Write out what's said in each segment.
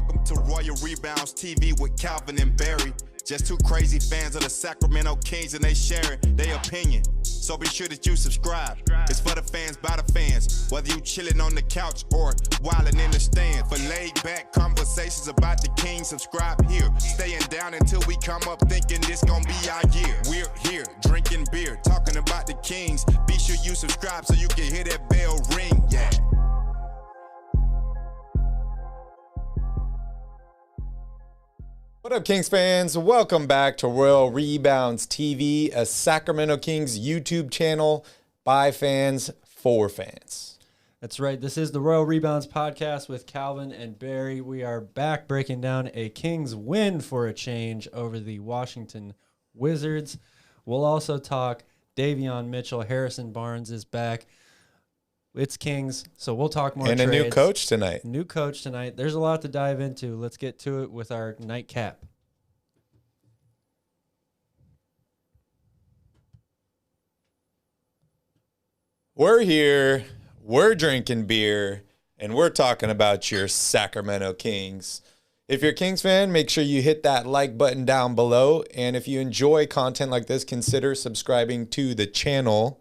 Welcome to Royal Rebounds TV with Calvin and Barry. Just two crazy fans of the Sacramento Kings, and they sharing their opinion. So be sure that you subscribe. It's for the fans, by the fans. Whether you chilling on the couch or wilding in the stand. For laid back conversations about the Kings, subscribe here. Staying down until we come up thinking this gonna be our year. We're here drinking beer, talking about the Kings. Be sure you subscribe so you can hear that bell ring. Yeah. What up, Kings fans? Welcome back to Royal Rebounds TV, a Sacramento Kings YouTube channel by fans for fans. That's right. This is the Royal Rebounds Podcast with Calvin and Barry. We are back breaking down a Kings win for a change over the Washington Wizards. We'll also talk Davion Mitchell. Harrison Barnes is back. It's Kings, so we'll talk more. And trades. a new coach tonight. New coach tonight. There's a lot to dive into. Let's get to it with our nightcap. We're here, we're drinking beer, and we're talking about your Sacramento Kings. If you're a Kings fan, make sure you hit that like button down below. And if you enjoy content like this, consider subscribing to the channel.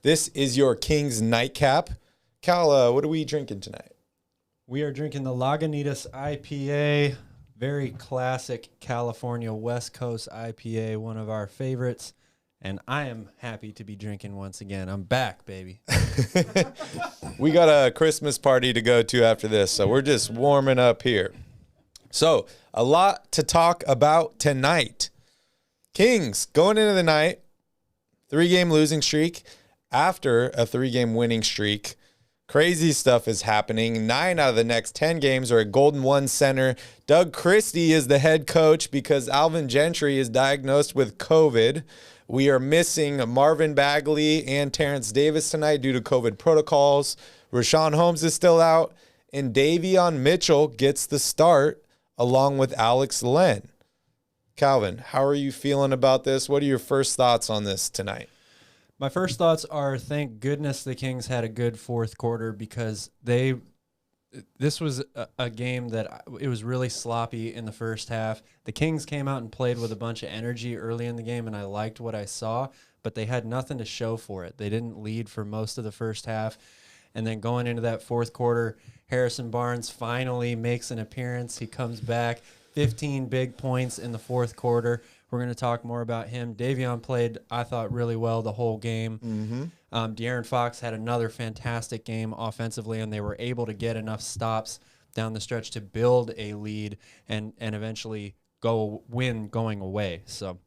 This is your Kings Nightcap. Cal, what are we drinking tonight? We are drinking the Lagunitas IPA, very classic California West Coast IPA, one of our favorites. And I am happy to be drinking once again. I'm back, baby. We got a Christmas party to go to after this, so we're just warming up here. So, a lot to talk about tonight. Kings going into the night, 3-game losing streak after a 3-game winning streak. Crazy stuff is happening. 9 out of the next 10 games are at Golden One Center. Doug Christie is the head coach because Alvin Gentry is diagnosed with COVID. We are missing Marvin Bagley and Terrence Davis tonight due to COVID protocols. Richaun Holmes is still out. And Davion Mitchell gets the start along with Alex Len. Calvin, how are you feeling about this? What are your first thoughts on this tonight? My first thoughts are, thank goodness the Kings had a good fourth quarter because this was a game that it was really sloppy in the first half. The Kings came out and played with a bunch of energy early in the game, and I liked what I saw, but they had nothing to show for it. They didn't lead for most of the first half, and then going into that fourth quarter, Harrison Barnes finally makes an appearance. He comes back, 15 big points in the fourth quarter. We're going to talk more about him. Davion played, I thought, really well the whole game. De'Aaron Fox had another fantastic game offensively, and they were able to get enough stops down the stretch to build a lead and eventually go win going away. So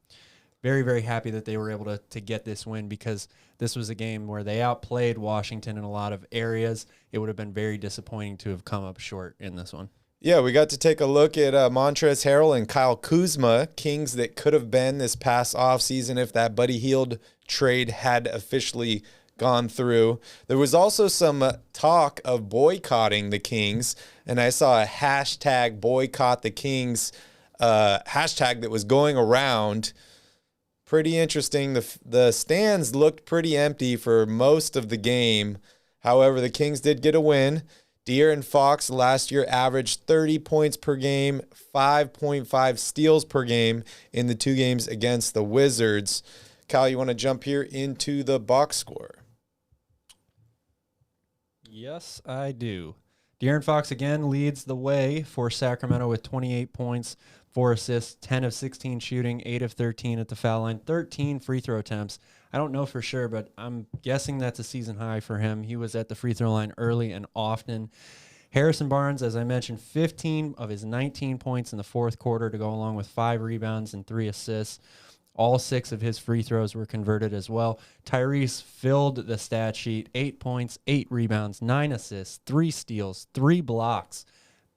very, very happy that they were able to get this win because this was a game where they outplayed Washington in a lot of areas. It would have been very disappointing to have come up short in this one. Yeah, we got to take a look at Montrezl Harrell and Kyle Kuzma, Kings that could have been this past offseason if that Buddy Hield trade had officially gone through. There was also some talk of boycotting the Kings, and I saw a hashtag boycott the Kings hashtag that was going around. Pretty interesting. The stands looked pretty empty for most of the game. However, the Kings did get a win. De'Aaron Fox last year averaged 30 points per game, 5.5 steals per game in the 2 games against the Wizards. Kyle, you want to jump here into the box score? Yes, I do. De'Aaron Fox again leads the way for Sacramento with 28 points, 4 assists, 10 of 16 shooting, 8 of 13 at the foul line, 13 free throw attempts. I don't know for sure, but I'm guessing that's a season high for him. He was at the free throw line early and often. Harrison Barnes, as I mentioned, 15 of his 19 points in the fourth quarter to go along with 5 rebounds and 3 assists. All 6 of his free throws were converted as well. Tyrese filled the stat sheet, 8 points, 8 rebounds, 9 assists, 3 steals, 3 blocks.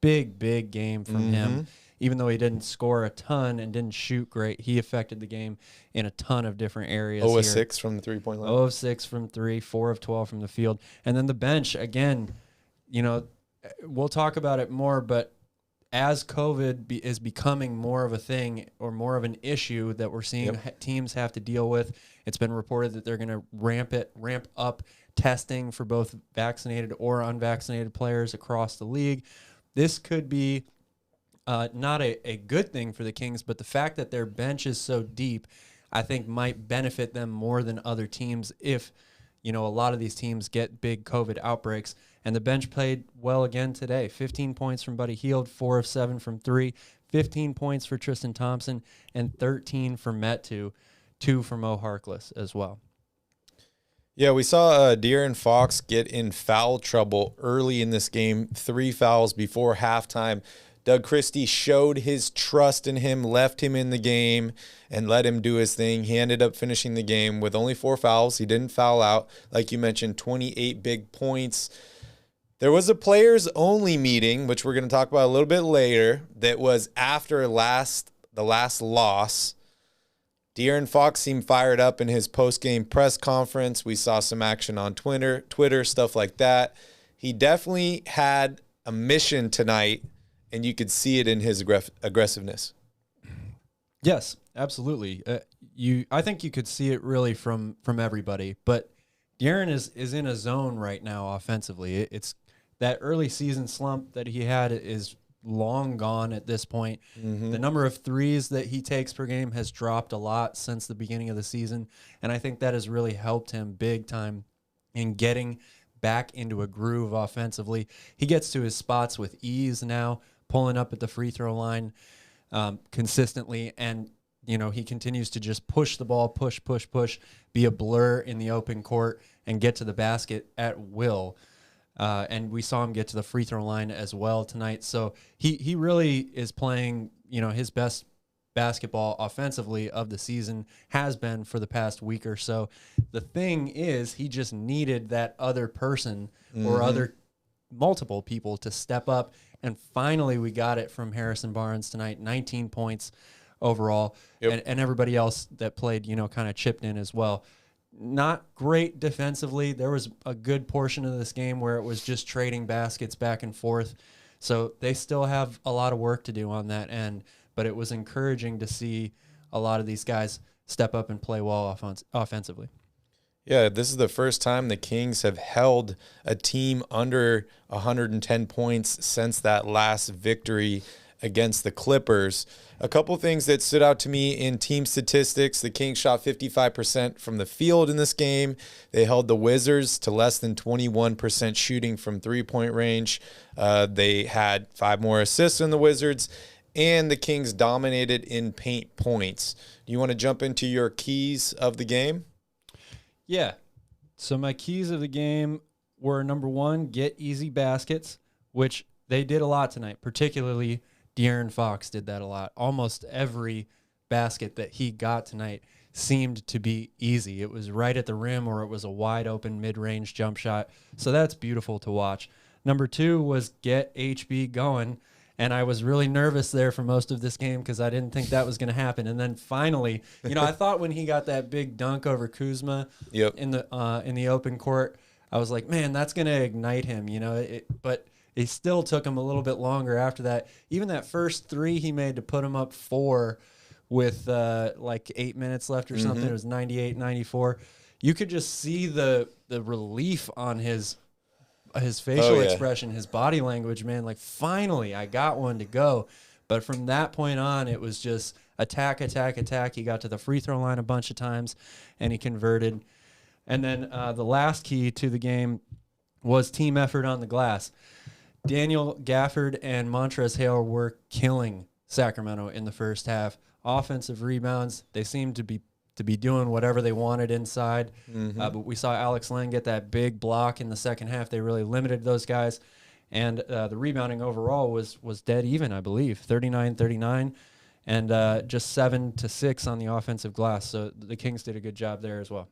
Big, big game from him. Even though he didn't score a ton and didn't shoot great, he affected the game in a ton of different areas. 0 of 6 from the three-point line. 0 of 6 from 3, 4 of 12 from the field. And then the bench, again, you know, we'll talk about it more, but as COVID is becoming more of a thing or more of an issue that we're seeing teams have to deal with, it's been reported that they're going to ramp up testing for both vaccinated or unvaccinated players across the league. This could be not a good thing for the Kings, but the fact that their bench is so deep, I think might benefit them more than other teams if, a lot of these teams get big COVID outbreaks. And the bench played well again today. 15 points from Buddy Hield, 4 of 7 from 3, 15 points for Tristan Thompson, and 13 for Metu, 2 for Mo Harkless as well. Yeah, we saw De'Aaron Fox get in foul trouble early in this game, 3 fouls before halftime. Doug Christie showed his trust in him, left him in the game, and let him do his thing. He ended up finishing the game with only 4 fouls. He didn't foul out. Like you mentioned, 28 big points. There was a players-only meeting, which we're going to talk about a little bit later, that was after the last loss. De'Aaron Fox seemed fired up in his post-game press conference. We saw some action on Twitter, stuff like that. He definitely had a mission tonight, and you could see it in his aggressiveness. Yes, absolutely. I think you could see it really from everybody. But De'Aaron is in a zone right now offensively. It's that early season slump that he had is long gone at this point. The number of threes that he takes per game has dropped a lot since the beginning of the season, and I think that has really helped him big time in getting back into a groove offensively. He gets to his spots with ease now, pulling up at the free throw line consistently, and he continues to just push the ball, push, be a blur in the open court, and get to the basket at will. And we saw him get to the free throw line as well tonight. So he really is playing, his best basketball offensively of the season, has been for the past week or so. The thing is, he just needed that other person or other multiple people to step up. And finally, we got it from Harrison Barnes tonight, 19 points overall. Yep. And everybody else that played, kind of chipped in as well. Not great defensively. There was a good portion of this game where it was just trading baskets back and forth. So they still have a lot of work to do on that end. But it was encouraging to see a lot of these guys step up and play well offensively. Yeah, this is the first time the Kings have held a team under 110 points since that last victory against the Clippers. A couple things that stood out to me in team statistics. The Kings shot 55% from the field in this game. They held the Wizards to less than 21% shooting from three-point range. They had 5 more assists than the Wizards, and the Kings dominated in paint points. Do you want to jump into your keys of the game? Yeah. So my keys of the game were, number 1, get easy baskets, which they did a lot tonight, particularly De'Aaron Fox did that a lot. Almost every basket that he got tonight seemed to be easy. It was right at the rim or it was a wide open mid-range jump shot. So that's beautiful to watch. Number 2 was get HB going. And I was really nervous there for most of this game because I didn't think that was going to happen. And then finally, I thought when he got that big dunk over Kuzma in the open court, I was like, man, that's going to ignite him, but it still took him a little bit longer after that. Even that first 3 he made to put him up 4 with like 8 minutes left or something, it was 98-94. You could just see the relief on his facial expression, his body language, man. Like, finally, I got one to go. But from that point on, it was just attack. He got to the free throw line a bunch of times, and he converted. And then the last key to the game was team effort on the glass. Daniel Gafford and Montrezl Harrell were killing Sacramento in the first half. Offensive rebounds, they seemed to be doing whatever they wanted inside. But we saw Alex Len get that big block in the second half. They really limited those guys. And the rebounding overall was dead even, I believe, 39-39, and just 7-6 on the offensive glass. So the Kings did a good job there as well.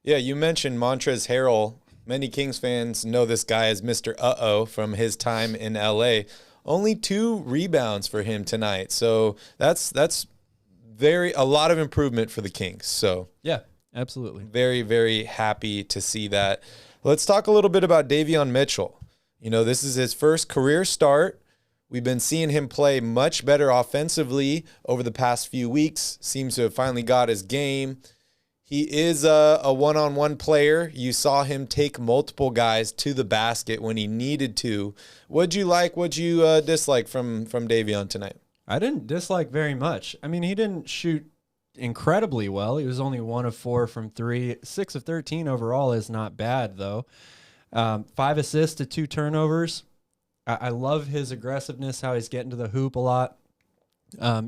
Yeah, you mentioned Montrezl Harrell. Many Kings fans know this guy as Mr. Uh-oh from his time in L.A. Only 2 rebounds for him tonight. So that's a lot of improvement for the Kings. So yeah, absolutely. Very, very happy to see that. Let's talk a little bit about Davion Mitchell. This is his first career start. We've been seeing him play much better offensively over the past few weeks. Seems to have finally got his game. He is a one-on-one player. You saw him take multiple guys to the basket when he needed to. What'd you like? What'd you dislike from Davion tonight? I didn't dislike very much. I mean, he didn't shoot incredibly well. He was only 1 of 4 from 3. 6 of 13 overall is not bad, though. 5 assists to 2 turnovers. I love his aggressiveness, how he's getting to the hoop a lot.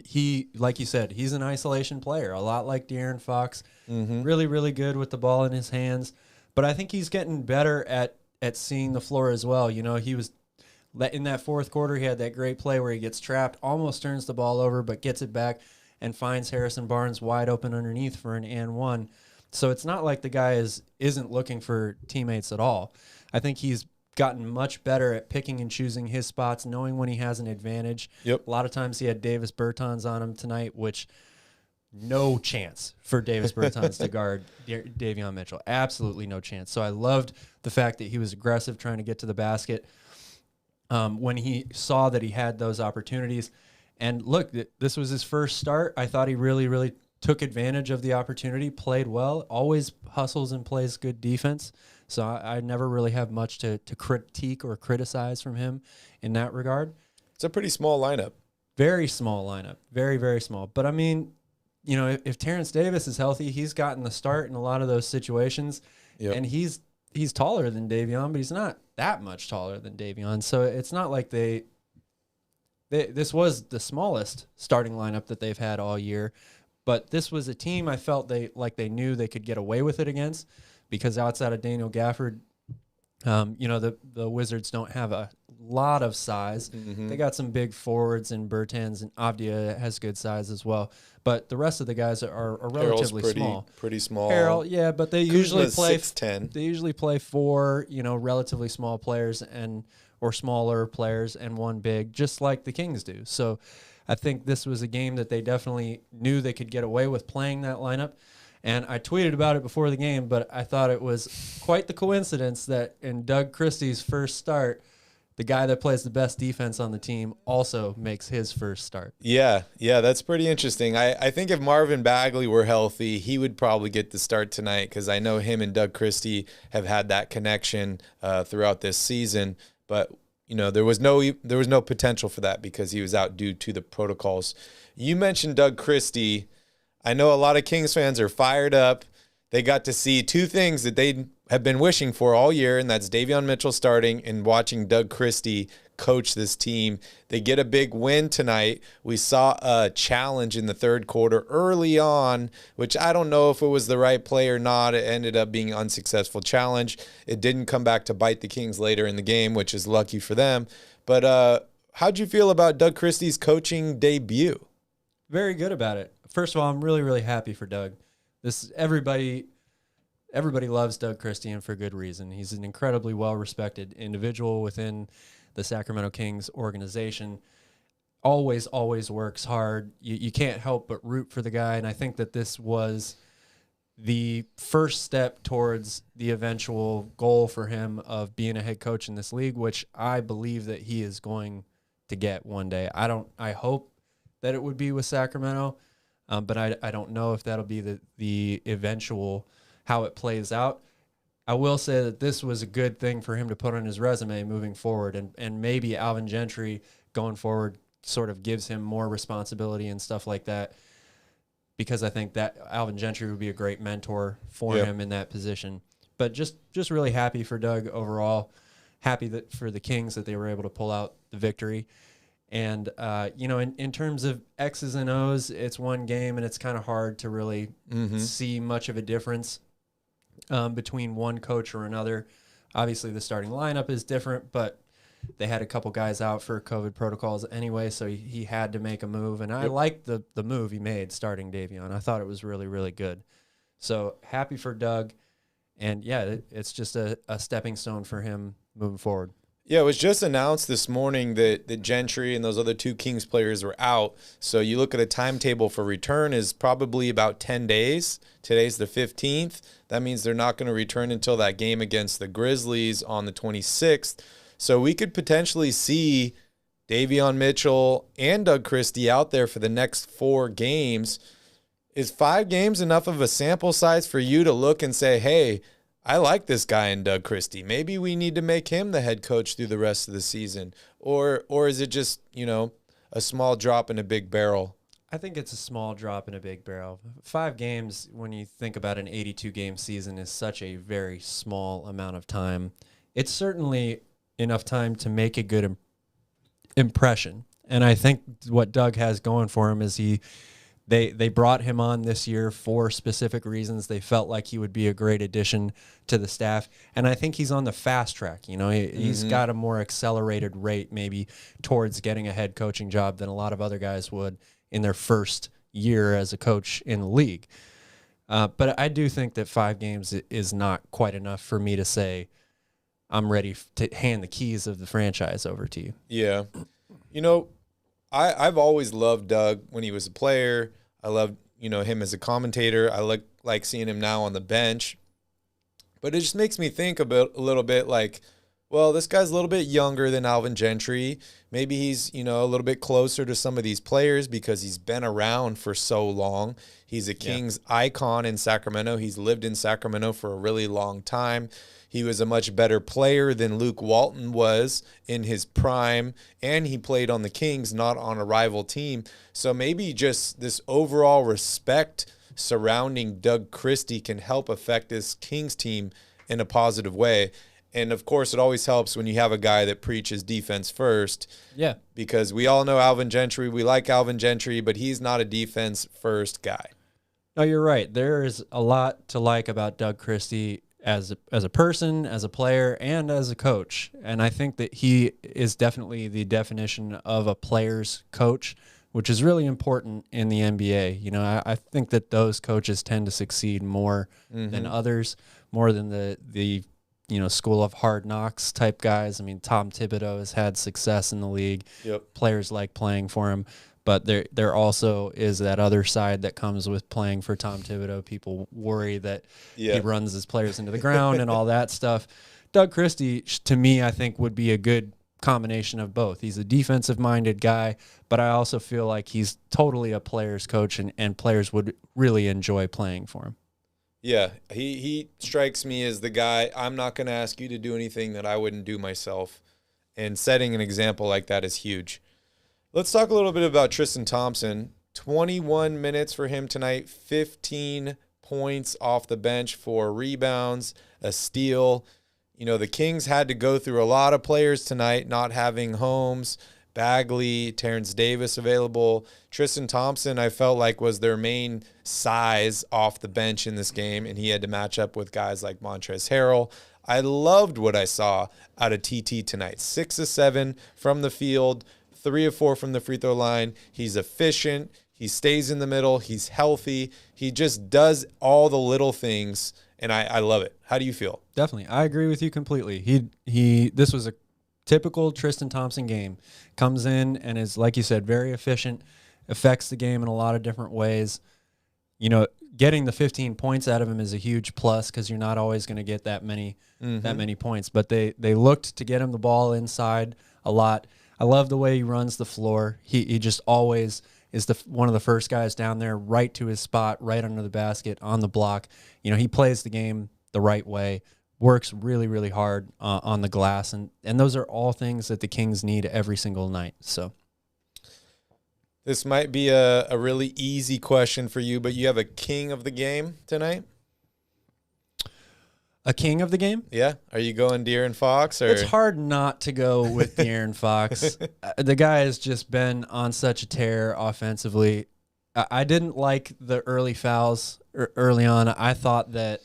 He, like you said, he's an isolation player, a lot like De'Aaron Fox. Really, really good with the ball in his hands. But I think he's getting better at seeing the floor as well. You know, he was in that fourth quarter, he had that great play where he gets trapped, almost turns the ball over, but gets it back and finds Harrison Barnes wide open underneath for an and one. So it's not like the guy isn't looking for teammates at all. I think he's gotten much better at picking and choosing his spots, knowing when he has an advantage. Yep. A lot of times he had Davis Bertans on him tonight, which no chance for Davis Bertans to guard Davion Mitchell. Absolutely no chance. So I loved the fact that he was aggressive trying to get to the basket when he saw that he had those opportunities. And look, this was his first start. I thought he really, really took advantage of the opportunity, played well, always hustles and plays good defense. So I never really have much to critique or criticize from him in that regard. It's a pretty small lineup. Very small lineup. Very, very small. But, I mean, you know, if Terrence Davis is healthy, he's gotten the start in a lot of those situations. Yep. And he's taller than Davion, but he's not that much taller than Davion. So it's not like this was the smallest starting lineup that they've had all year. But this was a team I felt they knew they could get away with it against, because outside of Daniel Gafford, you know, the Wizards don't have a lot of size. They got some big forwards in Bertans, and Avdia has good size as well. But the rest of the guys are relatively small. Pretty small. Harrell, yeah, but they usually play 6'10". They usually play 4, you know, relatively small players or smaller players and 1 big, just like the Kings do. So I think this was a game that they definitely knew they could get away with playing that lineup. And I tweeted about it before the game, but I thought it was quite the coincidence that in Doug Christie's first start, the guy that plays the best defense on the team also makes his first start. Yeah, that's pretty interesting. I think if Marvin Bagley were healthy, he would probably get the start tonight, because I know him and Doug Christie have had that connection throughout this season. But you know, there was no potential for that because he was out due to the protocols. You mentioned Doug Christie. I know a lot of Kings fans are fired up. They got to see 2 things that they have been wishing for all year, and that's Davion Mitchell starting and watching Doug Christie coach this team. They get a big win tonight. We saw a challenge in the third quarter early on, which I don't know if it was the right play or not. It ended up being an unsuccessful challenge. It didn't come back to bite the Kings later in the game, which is lucky for them. But how'd you feel about Doug Christie's coaching debut? Very good about it. First of all, I'm really, really happy for Doug. Everybody loves Doug Christie, and for good reason. He's an incredibly well-respected individual within the Sacramento Kings organization. Always works hard. You can't help but root for the guy, and I think that this was the first step towards the eventual goal for him of being a head coach in this league, which I believe that he is going to get one day. I hope that it would be with Sacramento, but I don't know if that'll be the eventual how it plays out. I will say that this was a good thing for him to put on his resume moving forward, and maybe Alvin Gentry going forward sort of gives him more responsibility and stuff like that, because I think that Alvin Gentry would be a great mentor for him in that position. But just really happy for Doug overall, happy that for the Kings that they were able to pull out the victory. And, you know, in terms of X's and O's, it's one game, and it's kind of hard to really see much of a difference between one coach or another. Obviously, the starting lineup is different, but they had a couple guys out for COVID protocols anyway, so he had to make a move. And I liked the move he made starting Davion. I thought it was really, really good. So happy for Doug. And, yeah, it's just a stepping stone for him moving forward. Yeah, it was just announced this morning that Gentry and those other 2 Kings players were out. So you look at a timetable for return is probably about 10 days. Today's the 15th. That means they're not going to return until that game against the Grizzlies on the 26th. So we could potentially see Davion Mitchell and Doug Christie out there for the next 4 games. is 5 games enough of a sample size for you to look and say, hey, I like this guy in Doug Christie. Maybe we need to make him the head coach through the rest of the season. Or is it just, a small drop in a big barrel? I think it's a small drop in a big barrel. 5 games, when you think about an 82-game season, is such a very small amount of time. It's certainly enough time to make a good impression. And I think what Doug has going for him is they brought him on this year for specific reasons. They felt like he would be a great addition to the staff. And I think he's on the fast track. He's got a more accelerated rate maybe towards getting a head coaching job than a lot of other guys would in their first year as a coach in the league. But I do think that 5 games is not quite enough for me to say I'm ready to hand the keys of the franchise over to you. Yeah. I've always loved Doug when he was a player. I loved, him as a commentator. I like seeing him now on the bench. But it just makes me think a little bit like, well, this guy's a little bit younger than Alvin Gentry. Maybe he's, a little bit closer to some of these players because he's been around for so long. He's a Kings icon in Sacramento. He's lived in Sacramento for a really long time. He was a much better player than Luke Walton was in his prime, and he played on the Kings, not on a rival team. So maybe just this overall respect surrounding Doug Christie can help affect this Kings team in a positive way. And, of course, it always helps when you have a guy that preaches defense first. Yeah. Because we all know Alvin Gentry. We like Alvin Gentry, but he's not a defense-first guy. No, you're right. There is a lot to like about Doug Christie as a person, as a player, and as a coach. And I think that he is definitely the definition of a player's coach, which is really important in the NBA. I think that those coaches tend to succeed more than others, more than the school of hard knocks type guys. I mean, Tom Thibodeau has had success in the league. Yep. Players like playing for him. But there also is that other side that comes with playing for Tom Thibodeau. People worry that he runs his players into the ground and all that stuff. Doug Christie, to me, I think would be a good combination of both. He's a defensive-minded guy, but I also feel like he's totally a player's coach, and players would really enjoy playing for him. Yeah, he strikes me as the guy, I'm not going to ask you to do anything that I wouldn't do myself. And setting an example like that is huge. Let's talk a little bit about Tristan Thompson. 21 minutes for him tonight, 15 points off the bench, 4 rebounds, a steal. The Kings had to go through a lot of players tonight, not having Holmes, Bagley, Terrence Davis available. Tristan Thompson, I felt like, was their main size off the bench in this game, and he had to match up with guys like Montrezl Harrell. I loved what I saw out of TT tonight. 6 of 7 from the field, 3 of 4 from the free throw line. He's efficient. He stays in the middle. He's healthy. He just does all the little things, and I love it. How do you feel? Definitely. I agree with you completely. This was a typical Tristan Thompson game. Comes in and is, like you said, very efficient, affects the game in a lot of different ways. Getting the 15 points out of him is a huge plus because you're not always going to get that many points. But they looked to get him the ball inside a lot. I love the way he runs the floor. He just always is one of the first guys down there, right to his spot, right under the basket, on the block. He plays the game the right way, works really, really hard on the glass, and those are all things that the Kings need every single night. So this might be a really easy question for you, but you have a king of the game tonight? A king of the game? Yeah. Are you going De'Aaron Fox? Or? It's hard not to go with De'Aaron Fox. The guy has just been on such a tear offensively. I didn't like the early fouls early on. I thought that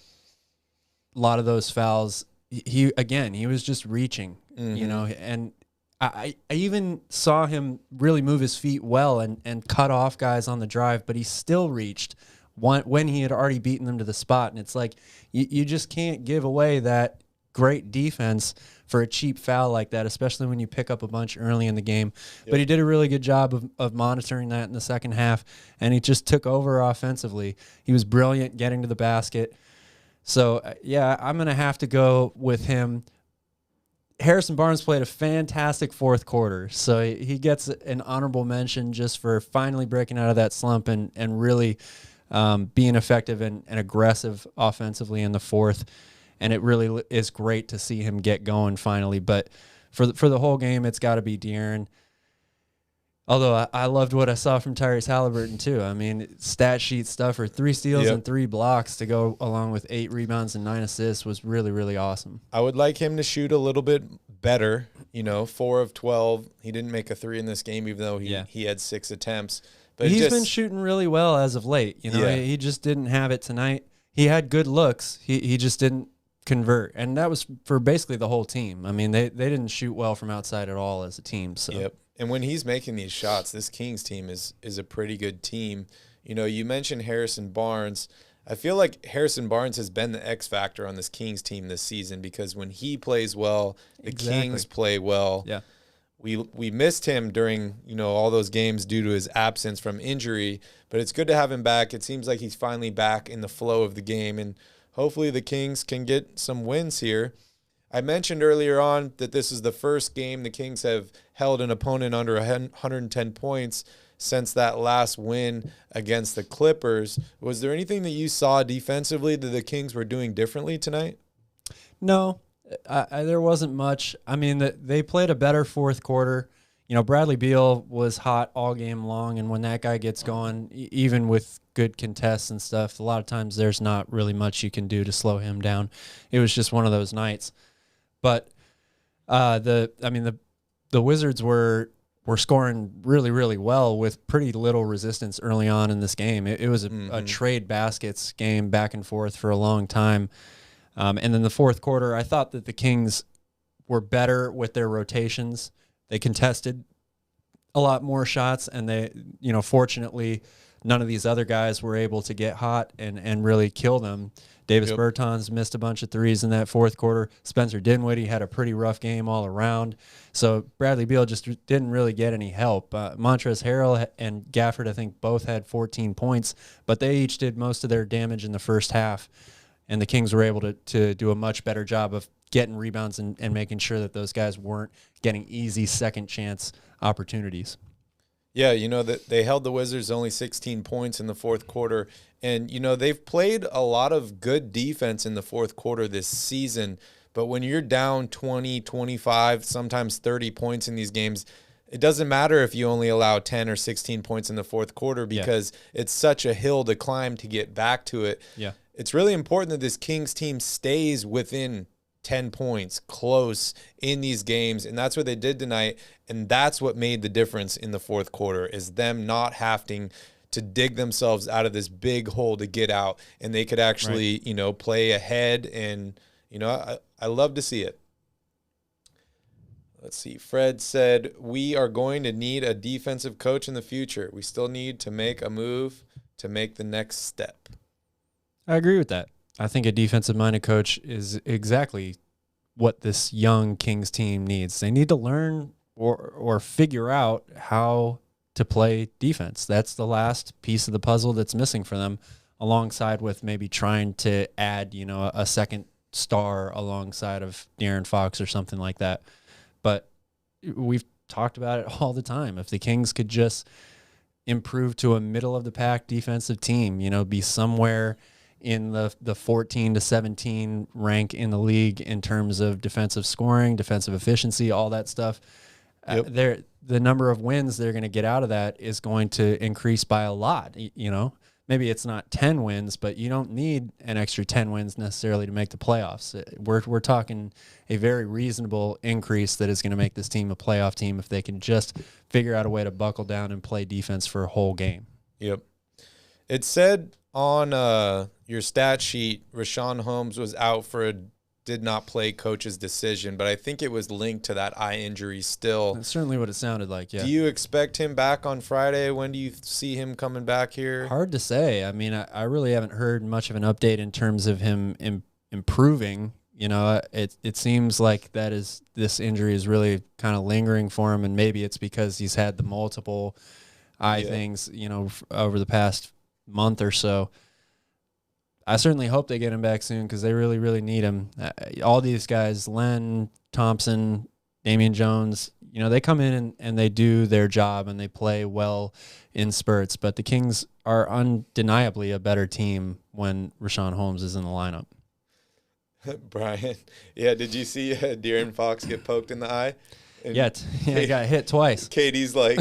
a lot of those fouls, he was just reaching, and I even saw him really move his feet well and cut off guys on the drive, but he still reached when he had already beaten them to the spot. And it's like, you just can't give away that great defense for a cheap foul like that, especially when you pick up a bunch early in the game. Yep. But he did a really good job of monitoring that in the second half, and he just took over offensively. He was brilliant getting to the basket. So, I'm going to have to go with him. Harrison Barnes played a fantastic fourth quarter, so he gets an honorable mention just for finally breaking out of that slump and really being effective and aggressive offensively in the fourth. And it really is great to see him get going finally. But for the whole game, it's got to be De'Aaron. Although I loved what I saw from Tyrese Haliburton too. I mean, stat sheet stuff for 3 steals and 3 blocks to go along with 8 rebounds and 9 assists was really, really awesome. I would like him to shoot a little bit better. 4 of 12. He didn't make a 3 in this game, even though he had 6 attempts. But he's been shooting really well as of late. He just didn't have it tonight. He had good looks. He just didn't convert, and that was for basically the whole team. I mean, they didn't shoot well from outside at all as a team. So. Yep. And when he's making these shots, this Kings team is a pretty good team. You mentioned Harrison Barnes. I feel like Harrison Barnes has been the X factor on this Kings team this season, because when he plays well, the Kings play well. Yeah. We missed him during, all those games due to his absence from injury, but it's good to have him back. It seems like he's finally back in the flow of the game, and hopefully the Kings can get some wins here. I mentioned earlier on that this is the first game the Kings have held an opponent under 110 points since that last win against the Clippers. Was there anything that you saw defensively that the Kings were doing differently tonight? No, there wasn't much. I mean, they played a better fourth quarter. Bradley Beal was hot all game long, and when that guy gets going, even with good contests and stuff, a lot of times there's not really much you can do to slow him down. It was just one of those nights. But the Wizards were scoring really, really well with pretty little resistance early on in this game. It was a trade baskets game back and forth for a long time. And then the fourth quarter, I thought that the Kings were better with their rotations. They contested a lot more shots, and they, fortunately, none of these other guys were able to get hot and really kill them. Davis Bertans missed a bunch of threes in that fourth quarter. Spencer Dinwiddie had a pretty rough game all around. So Bradley Beal just didn't really get any help. Montrezl Harrell and Gafford, I think, both had 14 points, but they each did most of their damage in the first half. And the Kings were able to do a much better job of getting rebounds and making sure that those guys weren't getting easy second chance opportunities. Yeah, that they held the Wizards only 16 points in the fourth quarter. And, they've played a lot of good defense in the fourth quarter this season. But when you're down 20, 25, sometimes 30 points in these games, it doesn't matter if you only allow 10 or 16 points in the fourth quarter, because it's such a hill to climb to get back to it. Yeah. It's really important that this Kings team stays within 10 points close in these games, and that's what they did tonight, and that's what made the difference in the fourth quarter, is them not having to dig themselves out of this big hole to get out, and they could actually play ahead, and I love to see it. Let's see. Fred said, we are going to need a defensive coach in the future. We still need to make a move to make the next step. I agree with that. I think a defensive-minded coach is exactly what this young Kings team needs. They need to learn or figure out how to play defense. That's the last piece of the puzzle that's missing for them, alongside with maybe trying to add, a second star alongside of De'Aaron Fox or something like that. But we've talked about it all the time. If the Kings could just improve to a middle-of-the-pack defensive team, be somewhere in the 14 to 17 rank in the league in terms of defensive scoring, defensive efficiency, all that stuff. The number of wins they're going to get out of that is going to increase by a lot. Maybe it's not 10 wins, but you don't need an extra 10 wins necessarily to make the playoffs. We're talking a very reasonable increase that is going to make this team a playoff team if they can just figure out a way to buckle down and play defense for a whole game. Yep. It said on your stat sheet, Rashawn Holmes was out for a did not play coach's decision, but I think it was linked to that eye injury still. That's certainly what it sounded like, yeah. Do you expect him back on Friday? When do you see him coming back here? Hard to say. I mean, I really haven't heard much of an update in terms of him improving. It seems like this injury is really kind of lingering for him, and maybe it's because he's had the multiple eye things, over the past month or so. I certainly hope they get him back soon because they really, really need him. All these guys, Len, Thompson, Davion Jones, they come in and they do their job and they play well in spurts, but the Kings are undeniably a better team when Rashawn Holmes is in the lineup. Brian, yeah, did you see De'Aaron Fox get poked in the eye? And He got hit twice. Katie's like,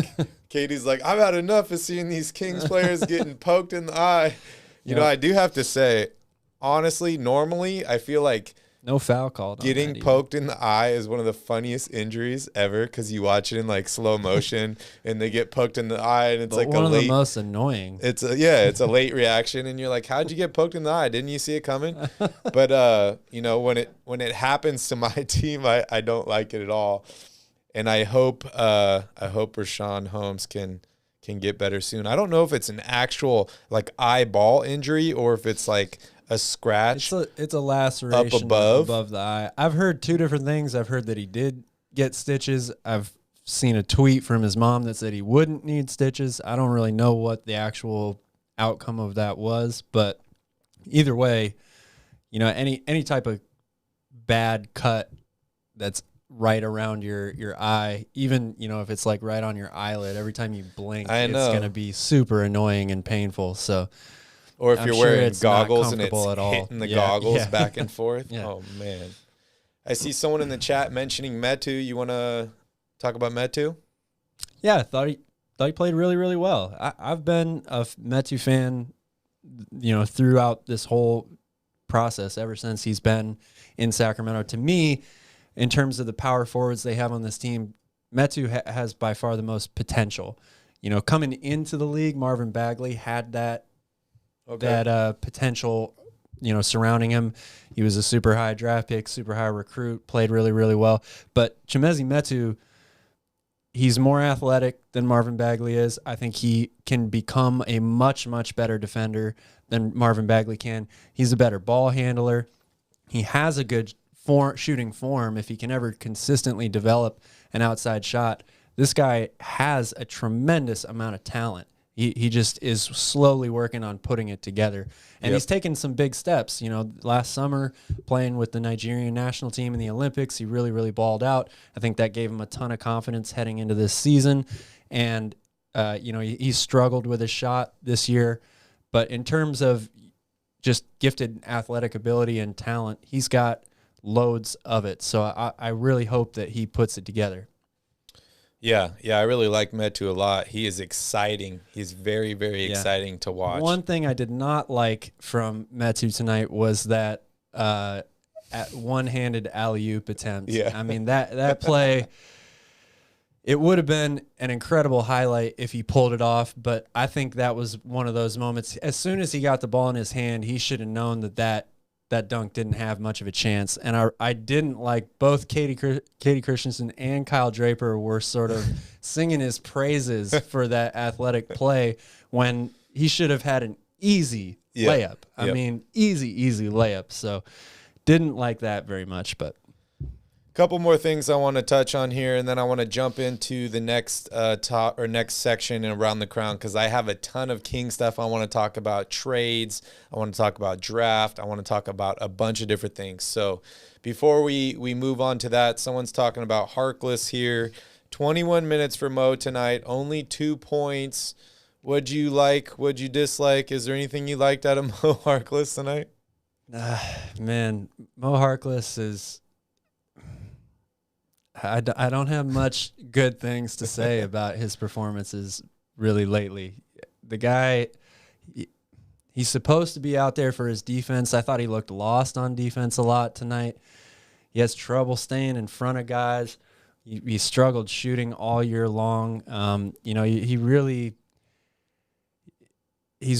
I've had enough of seeing these Kings players getting poked in the eye. You know, I do have to say, honestly, normally I feel like no foul called. Getting poked in the eye is one of the funniest injuries ever because you watch it in like slow motion and they get poked in the eye and it's like one of the most annoying. It's a late reaction and you're like, how'd you get poked in the eye? Didn't you see it coming? But when it happens to my team, I don't like it at all. And I hope Rashawn Holmes can get better soon. I don't know if it's an actual like eyeball injury or if it's like a scratch. It's a laceration up above the eye. I've heard two different things. I've heard that he did get stitches. I've seen a tweet from his mom that said he wouldn't need stitches. I don't really know what the actual outcome of that was, but either way, any type of bad cut that's right around your eye, even if it's like right on your eyelid, every time you blink, it's going to be super annoying and painful. So. Or if you're wearing goggles and it's hitting the goggles back and forth. Yeah. Oh, man. I see someone in the chat mentioning Metu. You want to talk about Metu? Yeah, I thought he played really, really well. I've been a Metu fan, throughout this whole process ever since he's been in Sacramento. To me, in terms of the power forwards they have on this team, Metu has by far the most potential. Coming into the league, Marvin Bagley had that potential, surrounding him. He was a super high draft pick, super high recruit, played really, really well. But Chimezie Metu, he's more athletic than Marvin Bagley is. I think he can become a much, much better defender than Marvin Bagley can. He's a better ball handler. He has a good shooting form if he can ever consistently develop an outside shot. This guy has a tremendous amount of talent. He just is slowly working on putting it together. And he's taken some big steps. Last summer, playing with the Nigerian national team in the Olympics, he really, really balled out. I think that gave him a ton of confidence heading into this season. And, he struggled with his shot this year. But in terms of just gifted athletic ability and talent, he's got loads of it. So I really hope that he puts it together. Yeah, I really like Metu a lot. He is exciting. He's very, very exciting to watch. One thing I did not like from Metu tonight was that one-handed alley-oop attempt. Yeah. I mean, that play, it would have been an incredible highlight if he pulled it off, but I think that was one of those moments. As soon as he got the ball in his hand, he should have known that dunk didn't have much of a chance. And I didn't like both Katie Christensen and Kyle Draper were sort of singing his praises for that athletic play when he should have had an easy layup. I mean, easy layup. So didn't like that very much, but. Couple more things I want to touch on here, and then I want to jump into the next next section and around the crown because I have a ton of King stuff. I want to talk about trades. I want to talk about draft. I want to talk about a bunch of different things. So before we move on to that, someone's talking about Harkless here. 21 minutes for Mo tonight, only 2 points. What'd you like? What'd you dislike? Is there anything you liked out of Mo Harkless tonight? Man, Mo Harkless is... I don't have much good things to say about his performances really lately. The guy, he's supposed to be out there for his defense. I thought he looked lost on defense a lot tonight. He has trouble staying in front of guys. He struggled shooting all year long. He's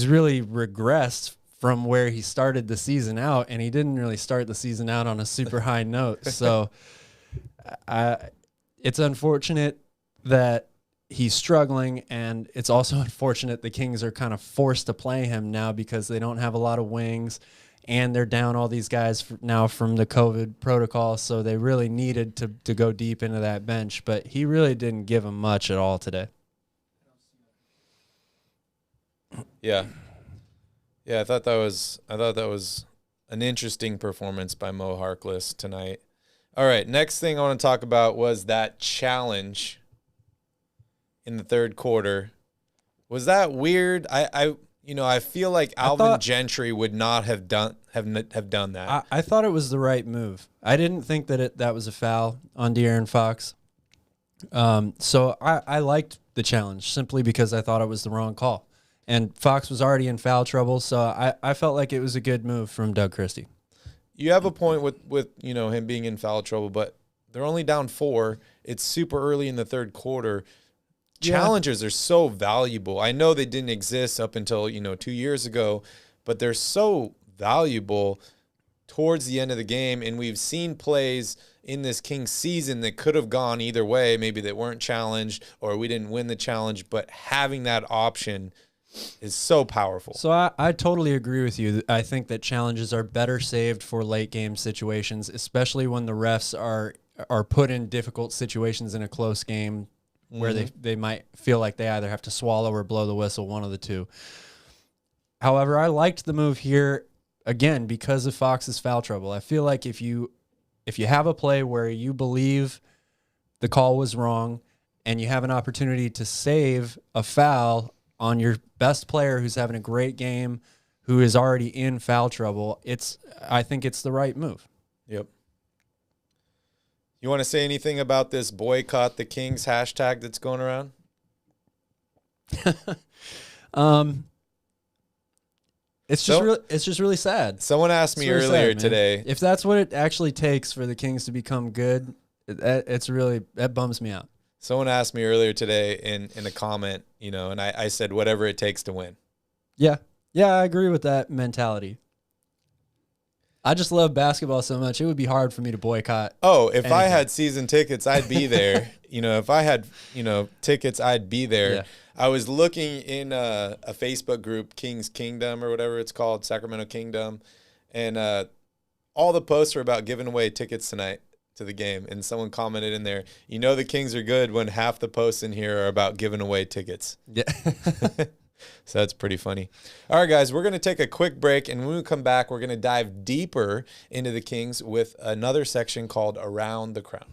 really regressed from where he started the season out, and he didn't really start the season out on a super high note. So it's unfortunate that he's struggling, and it's also unfortunate the Kings are kind of forced to play him now because they don't have a lot of wings, and they're down all these guys now from the COVID protocol, so they really needed to go deep into that bench, but he really didn't give them much at all today. Yeah, I thought that was an interesting performance by Mo Harkless tonight. All right, next thing I want to talk about was that challenge in the third quarter. Was that weird? I feel like Alvin Gentry would not have done that. I thought it was the right move. I didn't think that was a foul on De'Aaron Fox. So I liked the challenge simply because I thought it was the wrong call. And Fox was already in foul trouble, so I felt like it was a good move from Doug Christie. You have a point with him being in foul trouble, but they're only down 4. It's super early in the third quarter. Challenges are so valuable. I know they didn't exist up until 2 years ago, but they're so valuable towards the end of the game. And we've seen plays in this Kings season that could have gone either way. Maybe they weren't challenged or we didn't win the challenge, but having that option is so powerful. So I totally agree with you. I think that challenges are better saved for late game situations, especially when the refs are put in difficult situations in a close game where they might feel like they either have to swallow or blow the whistle, one of the two. However, I liked the move here, again, because of Fox's foul trouble. I feel like if you have a play where you believe the call was wrong and you have an opportunity to save a foul on your best player who's having a great game, who is already in foul trouble, I think it's the right move. Yep. You want to say anything about this boycott the Kings hashtag that's going around? It's just really sad. Someone asked me earlier today if that's what it actually takes for the Kings to become good. That bums me out. Someone asked me earlier today in a comment, and I said whatever it takes to win. Yeah, I agree with that mentality. I just love basketball so much. It would be hard for me to boycott. Oh, if anything. I had season tickets, I'd be there. If I had, tickets, I'd be there. Yeah. I was looking in a Facebook group, Kings Kingdom or whatever it's called, Sacramento Kingdom, and all the posts are about giving away tickets tonight to the game. And someone commented in there, the Kings are good when half the posts in here are about giving away tickets. Yeah. So that's pretty funny. All right, guys, we're going to take a quick break, and when we come back, we're going to dive deeper into the Kings with another section called Around the Crown.